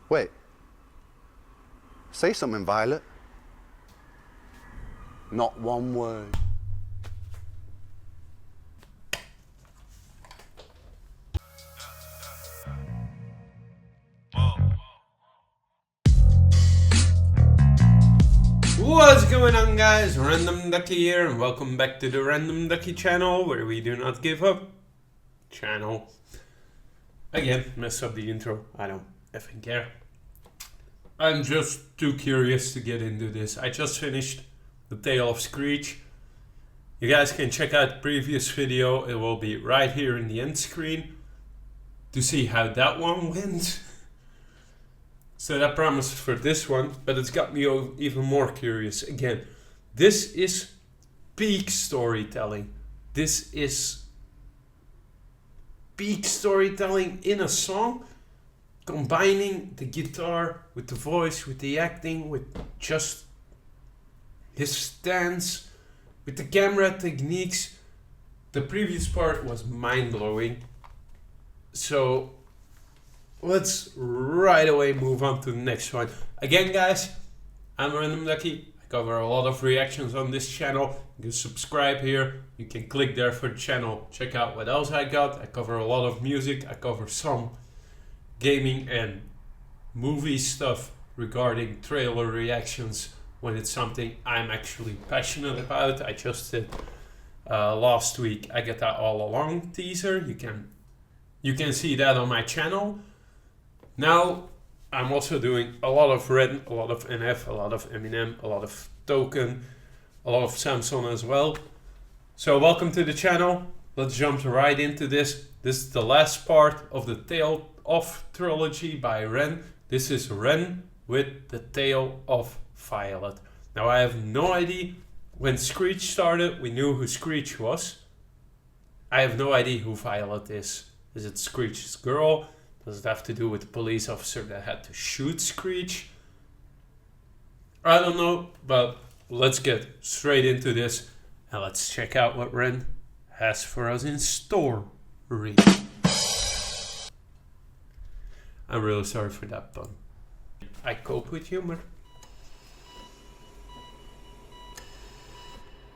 Wait. Say something, Violet. Not one word. What's going on, guys? Random Ducky here, and welcome back to the Random Ducky channel, where we do not give up. Channel. Again, mess up the intro. I don't effing care. I'm just too curious to get into this. I just finished The Tale of Screech. You guys can check out the previous video. It will be right here in the end screen to see how that one went. So that promised for this one, but it's got me even more curious. Again, this is peak storytelling. This is peak storytelling in a song, combining the guitar with the voice, with the acting, with just his stance, with the camera techniques. The previous part was mind-blowing. So let's right away move on to the next one. Again, guys, I'm Random Ducky. I cover a lot of reactions on this channel. You can subscribe here. You can click there for the channel. Check out what else I got. I cover a lot of music. I cover some gaming and movie stuff regarding trailer reactions when it's something I'm actually passionate about. I just did last week I Get That All Along teaser. You can see that on my channel. Now, I'm also doing a lot of Red, a lot of NF, a lot of Eminem, a lot of Token, a lot of Samson as well. So welcome to the channel. Let's jump right into this. This is the last part of the Tale of trilogy by Ren. This is Ren with the Tale of Violet. Now, I have no idea. When Screech started, we knew who Screech was. I have no idea who Violet is. Is it Screech's girl? Does it have to do with the police officer that had to shoot Screech? I don't know, but let's get straight into this and let's check out what Ren has for us in store. I'm really sorry for that pun. I cope with humor.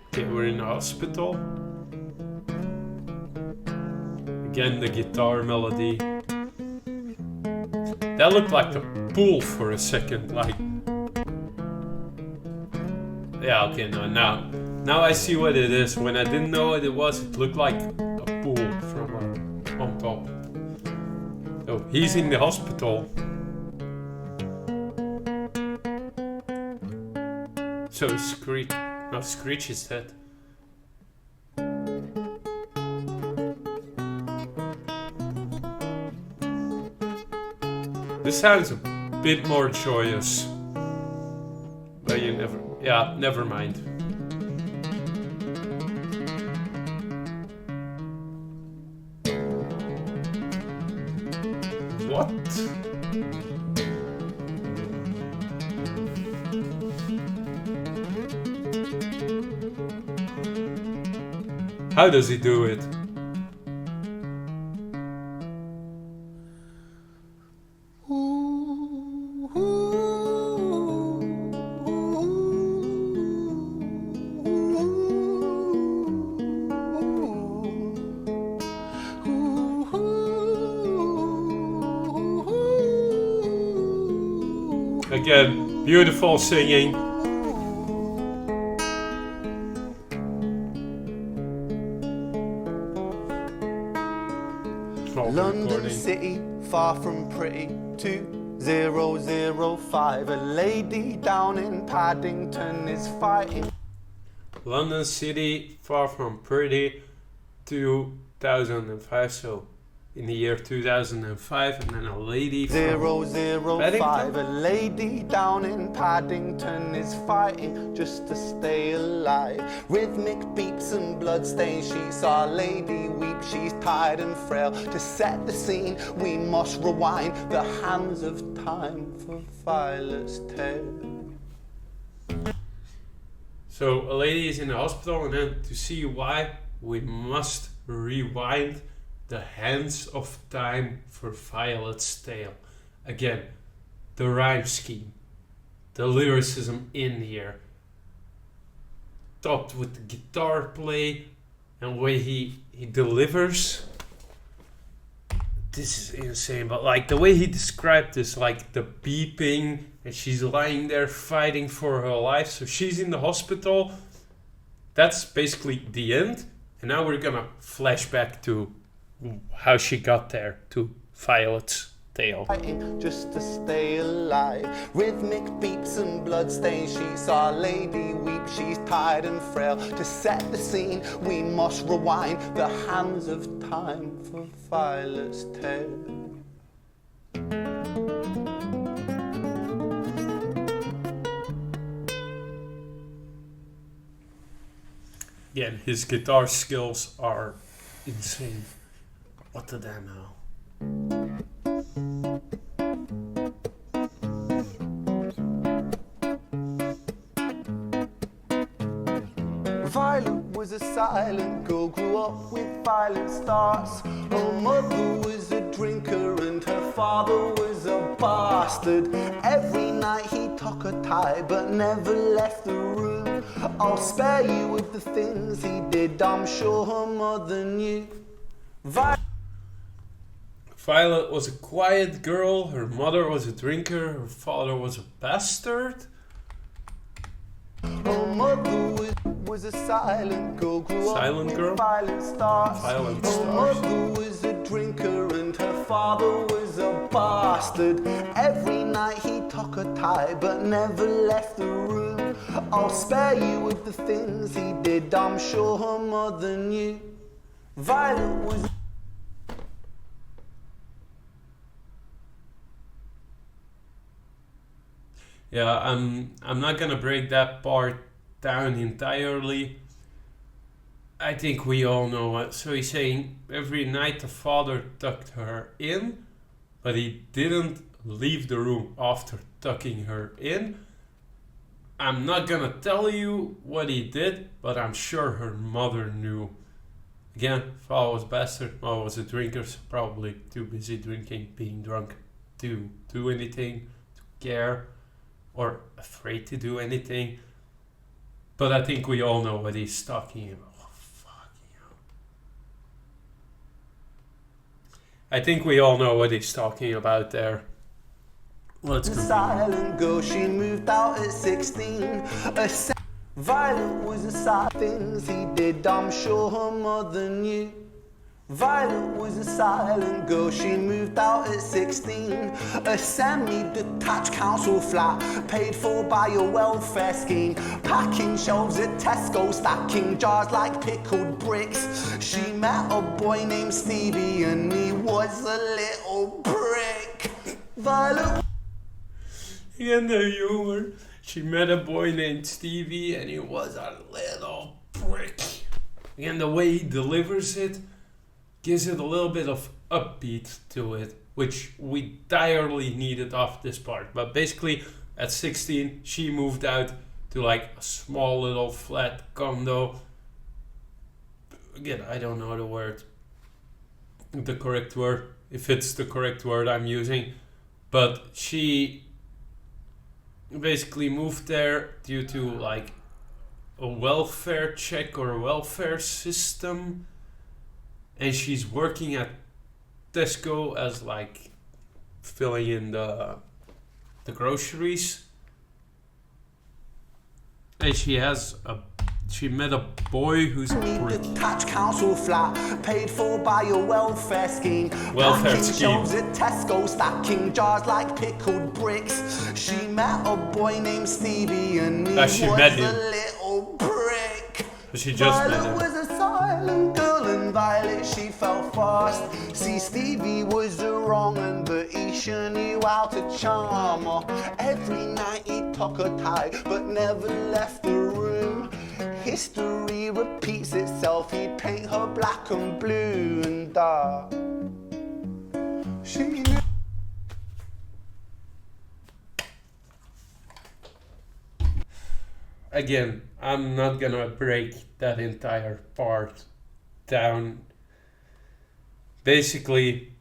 Okay, we're in the hospital. Again, the guitar melody. That looked like the pool for a second, like... Yeah, okay, no, now I see what it is. When I didn't know what it was, it looked like a pool from on top. So, he's in the hospital. So, Screech is dead. This sounds a bit more joyous, but never mind. What? How does he do it? Again, beautiful singing. London City, far from pretty, 2005. A lady down in Paddington is fighting. London City, far from pretty, 2005. So in the year 2005, and then a lady from 005. A lady down in Paddington is fighting just to stay alive. Rhythmic beats and bloodstains, she saw a lady weep. She's tired and frail. To set the scene, we must rewind the hands of time for Violet's tale. So a lady is in the hospital, and then to see why, we must rewind the hands of time for Violet's tale. Again, the rhyme scheme, the lyricism in here, topped with the guitar play and the way he delivers. This is insane, but like the way he described this, like the beeping, and she's lying there fighting for her life. So she's in the hospital. That's basically the end. And now we're gonna flash back to how she got there, to Violet's tale. Just to stay alive. Rhythmic beeps and bloodstains. She saw a lady weep. She's tired and frail. To set the scene, we must rewind the hands of time for Violet's tale. Again, his guitar skills are insane. What the damn hell? Violet was a silent girl, grew up with violent starts. Her mother was a drinker and her father was a bastard. Every night he took her tie but never left the room. I'll spare you with the things he did, I'm sure her mother knew. Violet was a quiet girl, her mother was a drinker, her father was a bastard. Her mother was a silent girl, grew Silent up girl? with violent stars. Violent Her stars. mother was a drinker and her father was a bastard. Every night he took her tie but never left the room. I'll spare you with the things he did, I'm sure her mother knew. Violet was... Yeah, I'm not gonna break that part down entirely. I think we all know what. So he's saying every night the father tucked her in, but he didn't leave the room after tucking her in. I'm not gonna tell you what he did, but I'm sure her mother knew. Again, father was a bastard, mother was a drinker, so probably too busy drinking, being drunk to do anything, to care, or afraid to do anything. But I think we all know what he's talking about. Oh, fuck you. I think we all know what he's talking about there. Let's go. Silent girl, she moved out at 16. Violet was a side things he did, I'm sure her mother knew. Violet was a silent girl, she moved out at 16. A semi-detached council flat, paid for by a welfare scheme. Packing shelves at Tesco, stacking jars like pickled bricks. She met a boy named Stevie and he was a little prick. Violet... In the humor, she met a boy named Stevie and he was a little prick. And the way he delivers it gives it a little bit of upbeat to it, which we direly needed off this part. But basically, at 16, she moved out to like a small little flat condo. Again, I don't know the correct word, if it's the correct word I'm using, but she basically moved there due to like a welfare check or a welfare system. And she's working at Tesco as like filling in the groceries. And she met a boy who's a prick. Detached council flat, paid for by a welfare scheme. Welfare Packing scheme. shelves at Tesco, stacking jars like pickled bricks. She met a boy named Stevie and he was she met him. a little prick. She just met Violet him. was a silent girl and Violet she fell fast. See, Stevie was a wrong un, but he sure knew how to charm her. Every night he took her tie but never left the room. History repeats itself, he'd paint her black and blue and dark. She knew. Again, I'm not gonna break that entire part down. Basically,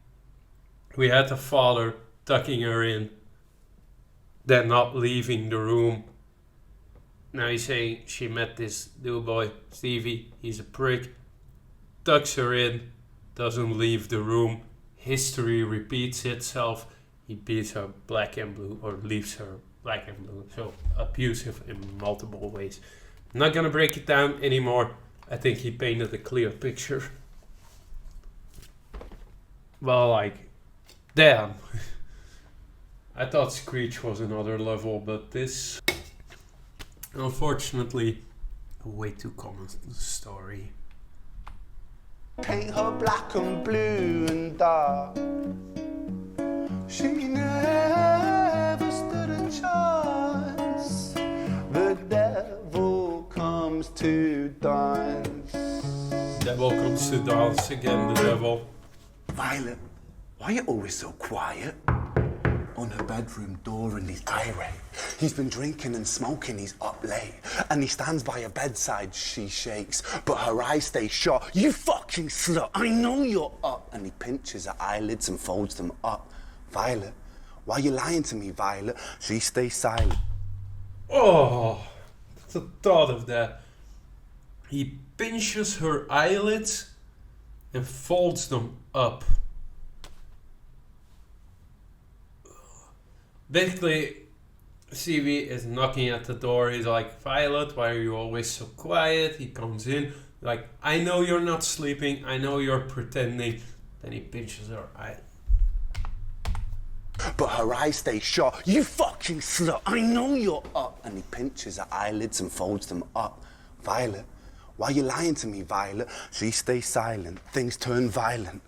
we had the father tucking her in, then not leaving the room. Now he's saying she met this new boy, Stevie. He's a prick. Tucks her in, doesn't leave the room. History repeats itself. He beats her black and blue, or leaves her black and blue. So abusive in multiple ways. I'm not gonna break it down anymore. I think he painted a clear picture. Well, like, damn. I thought Screech was another level, but this, unfortunately, a way too common story. Paint her black and blue and dark. She never stood a chance. The devil comes to dance. Devil comes to dance again, the devil. Violet, why are you always so quiet? On her bedroom door and he's irate. He's been drinking and smoking, he's up late. And he stands by her bedside, she shakes. But her eyes stay shut. You fucking slut, I know you're up. And he pinches her eyelids and folds them up. Violet, why are you lying to me, Violet? She stays silent. Oh, the thought of that. He pinches her eyelids and folds them up. Basically, Stevie is knocking at the door. He's like, Violet, why are you always so quiet? He comes in, like, I know you're not sleeping. I know you're pretending. Then he pinches her eye. But her eyes stay shut. You fucking slut, I know you're up. And he pinches her eyelids and folds them up. Violet, why are you lying to me, Violet? She stays silent. Things turn violent.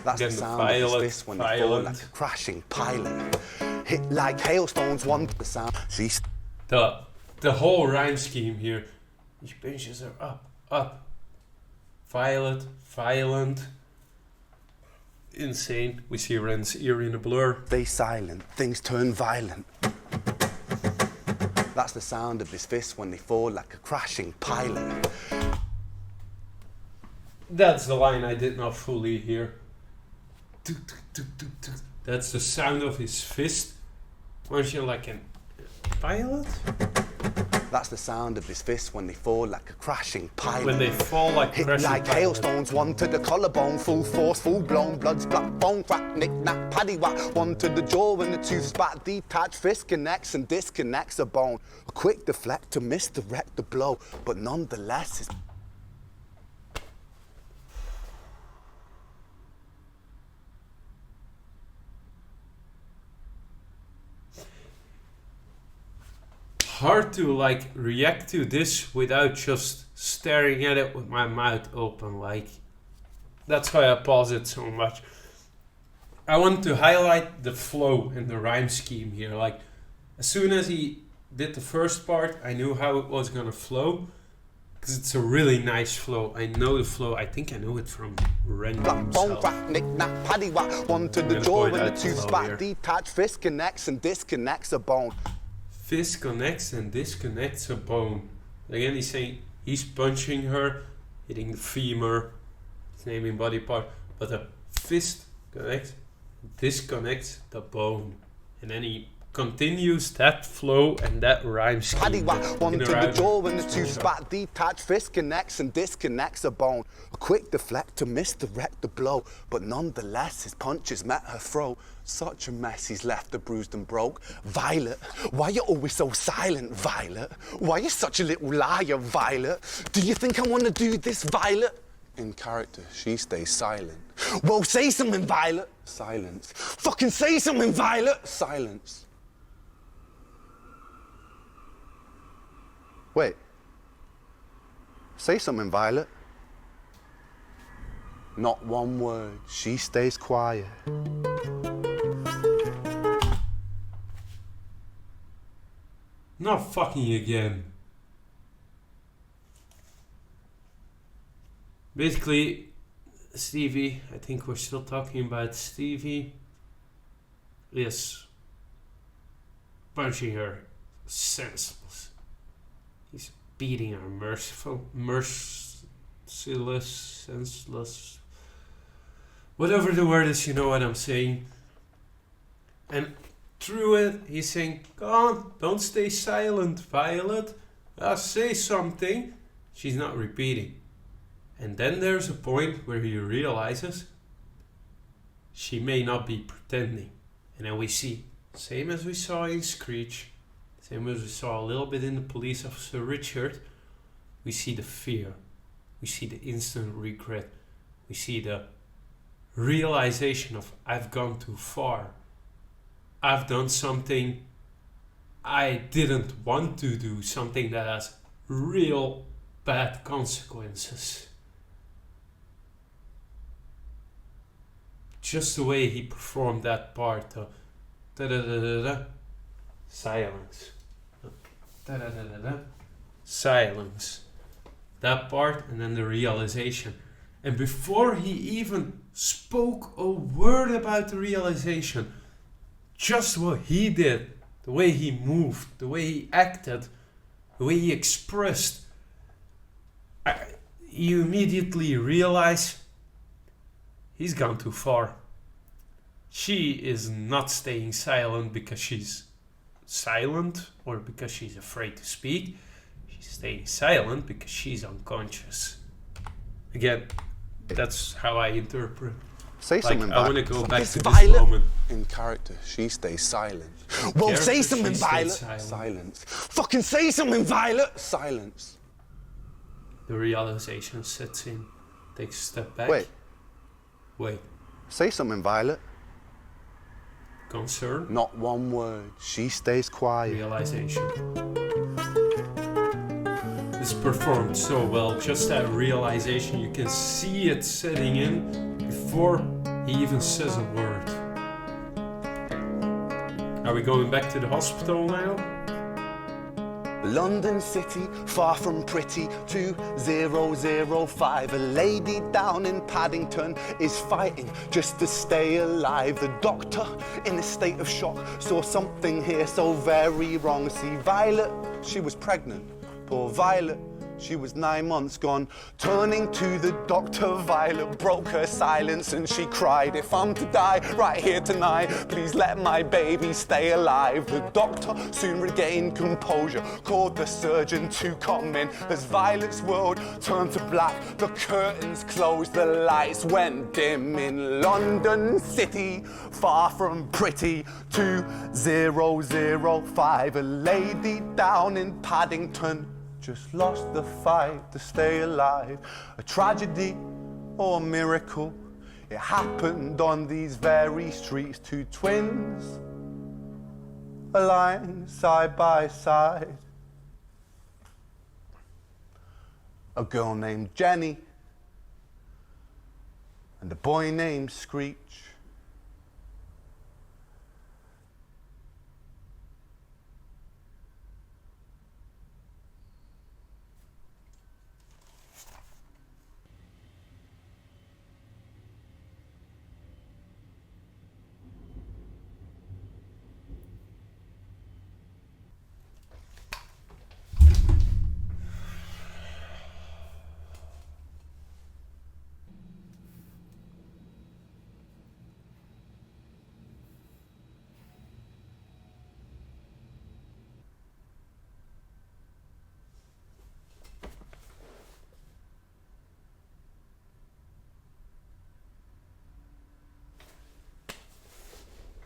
That's the sound of his fist when they fall like a crashing pilot. Hit like hailstones, one the sound. She's the whole rhyme scheme here. He pinches her up. Violet, violent. Insane. We see Ren's ear in a blur. Stay silent, things turn violent. That's the sound of his fists when they fall like a crashing pilot. That's the line I did not fully hear. That's the sound of his fist. Once you're like a pilot? That's the sound of his fists when they fall like a crashing pilot. When they fall like hit crashing like pilot. Hailstones, one to the collarbone, full force, full blown, blood's black bone, crack, knick, knack, paddy whack, one to the jaw and the tooth spat, detached fist connects and disconnects a bone. A quick deflect to misdirect the blow, but nonetheless it's hard to like react to this without just staring at it with my mouth open. Like, that's why I pause it so much. I want to highlight the flow and the rhyme scheme here. Like, as soon as he did the first part, I knew how it was gonna flow, because it's a really nice flow. I know the flow. I think I know it from Ren himself. crack, knick, knack, paddy whack, one to the jaw and the tooth spat, detached fist connects and disconnects a bone. Fist connects and disconnects a bone. Again, he's saying he's punching her, hitting the femur, his naming body part, but the fist connects, disconnects the bone. And then he continues that flow and that rhyme scheme. Paddy whack, one to the jaw and the tooth spat, detached fist connects and disconnects a bone. A quick deflect to misdirect the blow, but nonetheless his punches met her throat. Such a mess, he's left her bruised and broke. Violet, why you always so silent, Violet? Why you such a little liar, Violet? Do you think I want to do this, Violet? In character, she stays silent. Well, say something, Violet. Silence. Fucking say something, Violet. Silence. Wait. Say something, Violet. Not one word. She stays quiet. Not fucking again. Basically, Stevie, I think we're still talking about Stevie, is punching her senseless. He's beating her merciless, senseless, whatever the word is, you know what I'm saying. And through it, he's saying, "Go on, don't stay silent, Violet. Say something." She's not repeating. And then there's a point where he realizes she may not be pretending. And then we see, same as we saw in Screech, same as we saw a little bit in the police officer Richard, we see the fear. We see the instant regret. We see the realization of, I've gone too far. I've done something I didn't want to do, something that has real bad consequences. Just the way he performed that part, silence, silence, that part, and then the realization. And before he even spoke a word about the realization, just what he did, the way he moved, the way he acted, the way he expressed, you immediately realize he's gone too far. She is not staying silent because she's silent or because she's afraid to speak. She's staying silent because she's unconscious. Again, that's how I interpret. Say something. I want to go back to Violet. this moment. In character, she stays silent. In Well, say character, something, she stayed Violet. silent. Silence. Fucking say something, Violet. Silence. The realization sets in. Takes a step back. Wait. Say something, Violet. Concern. Not one word. She stays quiet. Realization. It's performed so well. Just that realization, you can see it setting in before he even says a word. Are we going back to the hospital now? London City, far from pretty, 2005. A lady down in Paddington is fighting just to stay alive. The doctor, in a state of shock, saw something here so very wrong. See, Violet, she was pregnant. Poor Violet, she was 9 months gone. Turning to the doctor, Violet broke her silence and she cried, "If I'm to die right here tonight, please let my baby stay alive." The doctor soon regained composure, called the surgeon to come in. As Violet's world turned to black, the curtains closed, the lights went dim. In London City, far from pretty, 2005. A lady down in Paddington just lost the fight to stay alive. A tragedy or a miracle, it happened on these very streets. Two twins aligned side by side. A girl named Jenny and a boy named Screech.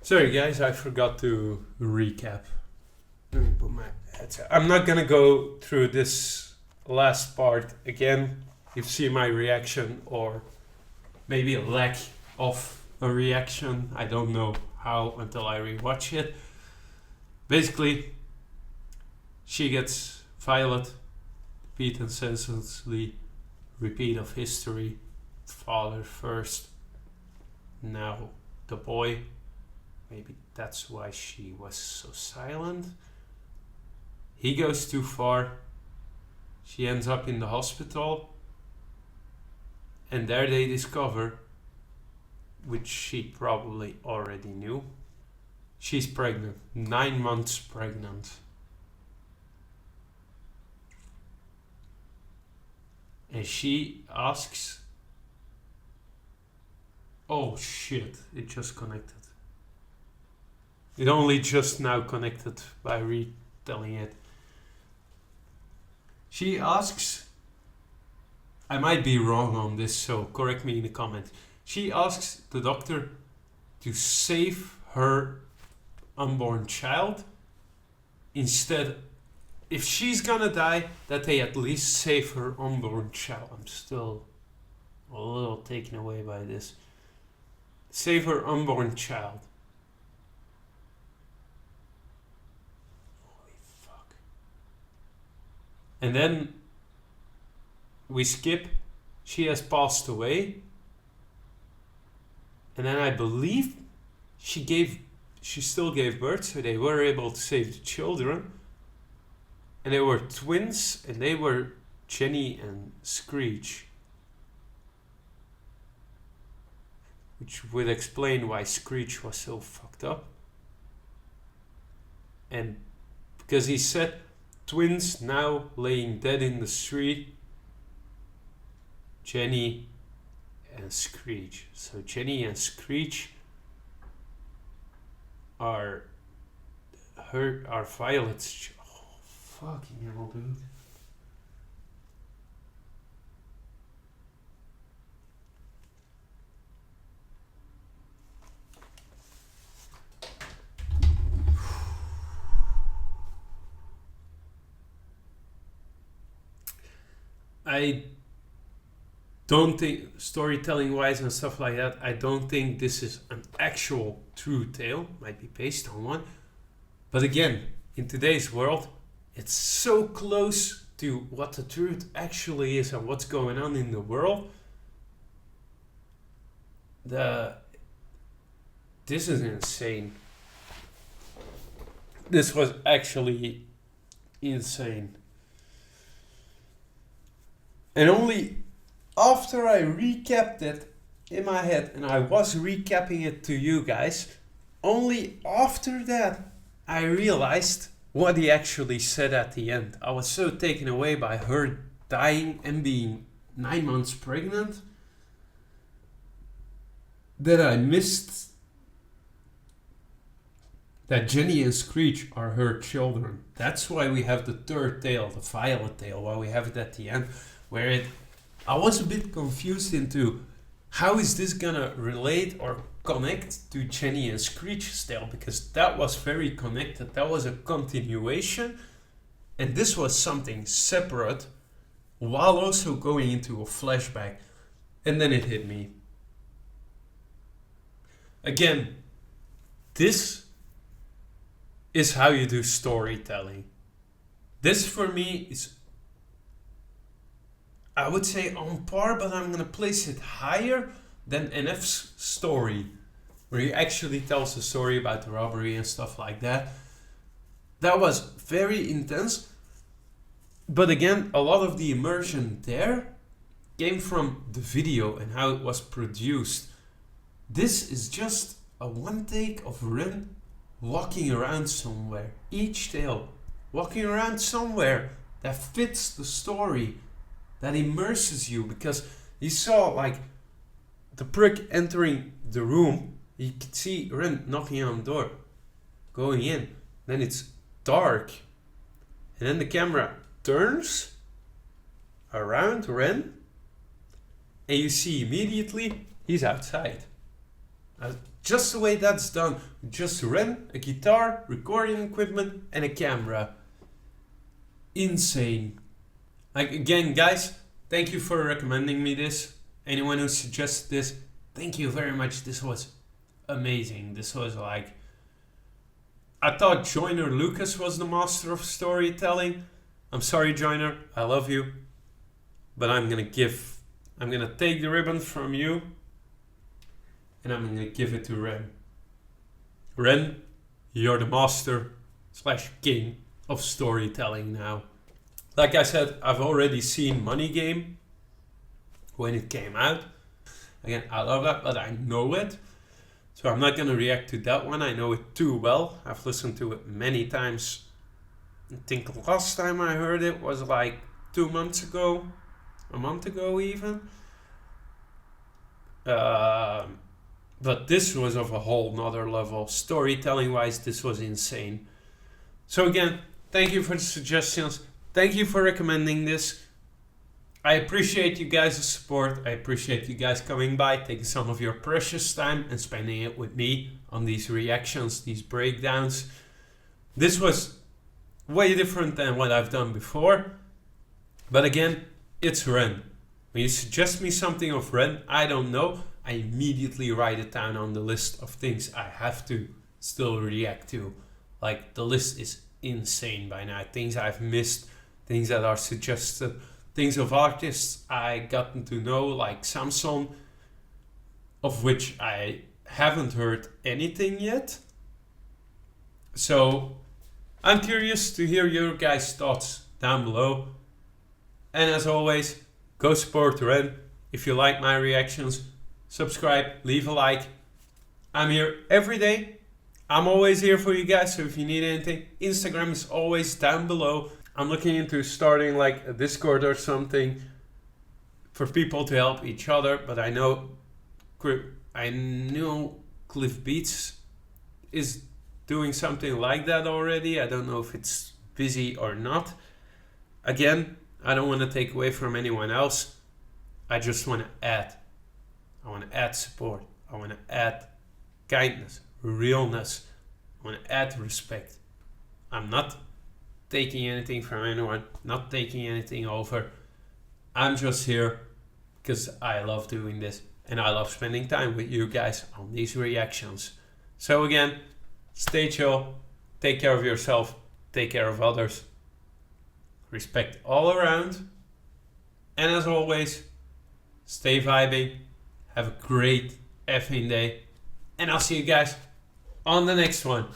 Sorry guys, I forgot to recap. Let me put my headset. I'm not gonna go through this last part again. You've seen my reaction, or maybe a lack of a reaction. I don't know how until I rewatch it. Basically, she gets Violet, repeat and senselessly, repeat of history, father first, now the boy. Maybe that's why she was so silent. He goes too far. She ends up in the hospital. And there they discover, which she probably already knew, she's pregnant. 9 months pregnant. And she asks, oh shit, it just connected. It only just now connected by retelling it. She asks, I might be wrong on this, so correct me in the comment. She asks the doctor to save her unborn child instead, if she's gonna die, that they at least save her unborn child. I'm still a little taken away by this. Save her unborn child. Holy fuck. And then we skip. She has passed away. And then I believe she still gave birth, so they were able to save the children. And they were twins, and they were Jenny and Screech. Which would explain why Screech was so fucked up. And because he said twins now laying dead in the street, Jenny and Screech. So Jenny and Screech are Violet's. Oh, fucking hell, dude. I don't think, storytelling wise and stuff like that, I don't think this is an actual true tale. Might be based on one. But again, in today's world, it's so close to what the truth actually is and what's going on in the world. This is insane. This was actually insane. And only after I recapped it in my head, and I was recapping it to you guys, only after that I realized what he actually said at the end. I was so taken away by her dying and being 9 months pregnant that I missed that Jenny and Screech are her children. That's why we have the third tale, the Violet tale, why we have it at the end. Where I was a bit confused into how is this gonna relate or connect to Jenny and Screech's tale, because that was very connected. That was a continuation, and this was something separate while also going into a flashback. And then it hit me. Again, this is how you do storytelling. This for me is, I would say, on par, but I'm gonna place it higher than NF's story, where he actually tells the story about the robbery and stuff like that. That was very intense, but again, a lot of the immersion there came from the video and how it was produced. This is just a one take of Ren walking around somewhere, each tale walking around somewhere that fits the story, that immerses you, because you saw like the prick entering the room, you could see Ren knocking on the door, going in, then it's dark, and then the camera turns around Ren, and you see immediately he's outside. Just the way that's done, just Ren, a guitar, recording equipment, and a camera. Insane. Like, again, guys, thank you for recommending me this. Anyone who suggested this, thank you very much. This was amazing. This was like, I thought Joyner Lucas was the master of storytelling. I'm sorry, Joyner, I love you, but I'm gonna take the ribbon from you, and I'm gonna give it to Ren. Ren, you're the master / king of storytelling now. Like I said, I've already seen Money Game when it came out. Again, I love that, but I know it. So I'm not going to react to that one. I know it too well. I've listened to it many times. I think the last time I heard it was like 2 months ago. A month ago even. But this was of a whole nother level. Storytelling wise, this was insane. So again, thank you for the suggestions. Thank you for recommending this. I appreciate you guys' support. I appreciate you guys coming by, taking some of your precious time and spending it with me on these reactions, these breakdowns. This was way different than what I've done before. But again, it's Ren. When you suggest me something of Ren I don't know, I immediately write it down on the list of things I have to still react to. Like, the list is insane by now. Things I've missed, things that are suggested, things of artists I gotten to know, like Samson, of which I haven't heard anything yet. So I'm curious to hear your guys' thoughts down below. And as always, go support Ren. If you like my reactions, subscribe, leave a like. I'm here every day. I'm always here for you guys, so if you need anything, Instagram is always down below. I'm looking into starting like a Discord or something for people to help each other, but I know Cliff Beats is doing something like that already. I don't know if it's busy or not. Again, I don't want to take away from anyone else. I just want to add. I want to add support. I want to add kindness, realness. I want to add respect. I'm not taking anything from anyone, not taking anything over. I'm just here because I love doing this and I love spending time with you guys on these reactions. So again, stay chill, take care of yourself, take care of others, respect all around, and as always, stay vibing, have a great effing day, and I'll see you guys on the next one.